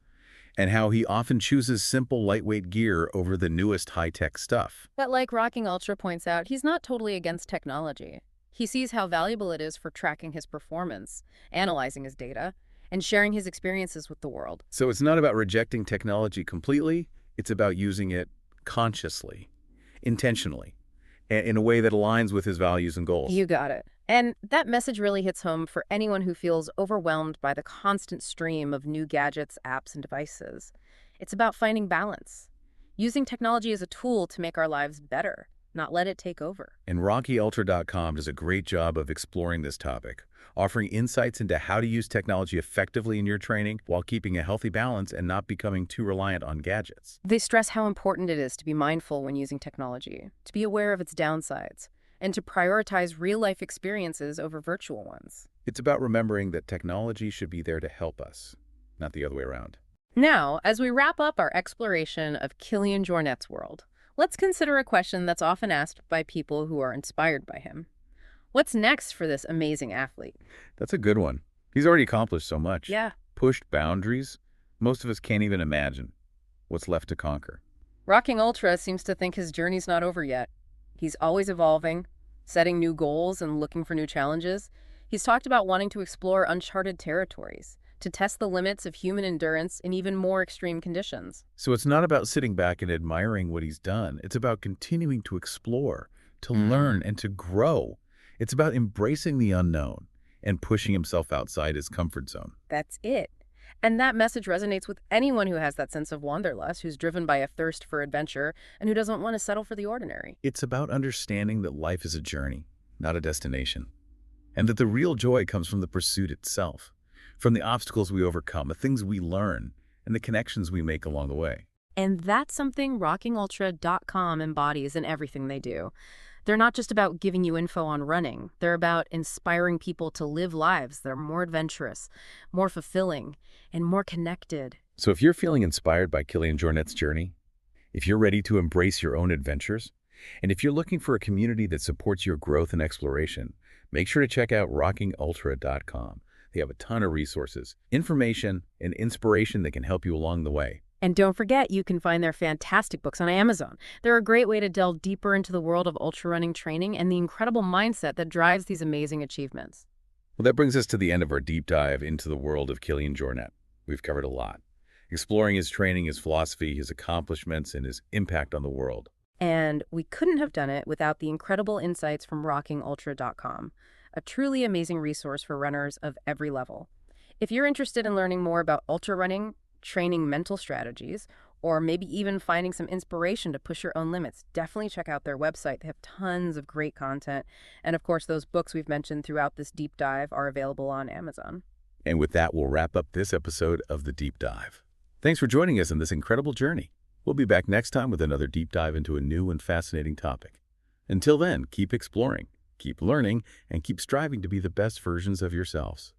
and how he often chooses simple, lightweight gear over the newest high-tech stuff. But like Rocking Ultra points out, he's not totally against technology. He sees how valuable it is for tracking his performance, analyzing his data, and sharing his experiences with the world. So it's not about rejecting technology completely, it's about using it consciously, intentionally, and in a way that aligns with his values and goals. You got it. And that message really hits home for anyone who feels overwhelmed by the constant stream of new gadgets, apps, and devices. It's about finding balance, using technology as a tool to make our lives better, not let it take over. And RockyUltra.com does a great job of exploring this topic, offering insights into how to use technology effectively in your training while keeping a healthy balance and not becoming too reliant on gadgets. They stress how important it is to be mindful when using technology, to be aware of its downsides, and to prioritize real-life experiences over virtual ones. It's about remembering that technology should be there to help us, not the other way around. Now, as we wrap up our exploration of Kílian Jornet's world, let's consider a question that's often asked by people who are inspired by him. What's next for this amazing athlete? That's a good one. He's already accomplished so much. Yeah. Pushed boundaries most of us can't even imagine. What's left to conquer? Rocking Ultra seems to think his journey's not over yet. He's always evolving, setting new goals and looking for new challenges. He's talked about wanting to explore uncharted territories, to test the limits of human endurance in even more extreme conditions. So it's not about sitting back and admiring what he's done. It's about continuing to explore, to learn, and to grow. It's about embracing the unknown and pushing himself outside his comfort zone. That's it. And that message resonates with anyone who has that sense of wanderlust, who's driven by a thirst for adventure, and who doesn't want to settle for the ordinary. It's about understanding that life is a journey, not a destination, and that the real joy comes from the pursuit itself, from the obstacles we overcome, the things we learn, and the connections we make along the way. And that's something rockingultra.com embodies in everything they do. They're not just about giving you info on running. They're about inspiring people to live lives that are more adventurous, more fulfilling, and more connected. So if you're feeling inspired by Kílian Jornet's journey, if you're ready to embrace your own adventures, and if you're looking for a community that supports your growth and exploration, make sure to check out rockingultra.com. They have a ton of resources, information, and inspiration that can help you along the way. And don't forget, you can find their fantastic books on Amazon. They're a great way to delve deeper into the world of ultra running training and the incredible mindset that drives these amazing achievements. Well, that brings us to the end of our deep dive into the world of Kílian Jornet. We've covered a lot, exploring his training, his philosophy, his accomplishments, and his impact on the world. And we couldn't have done it without the incredible insights from rockingultra.com, a truly amazing resource for runners of every level. If you're interested in learning more about ultra running, training mental strategies, or maybe even finding some inspiration to push your own limits, definitely check out their website. They have tons of great content. And of course, those books we've mentioned throughout this deep dive are available on Amazon. And with that, we'll wrap up this episode of The Deep Dive. Thanks for joining us in this incredible journey. We'll be back next time with another deep dive into a new and fascinating topic. Until then, keep exploring, keep learning, and keep striving to be the best versions of yourselves.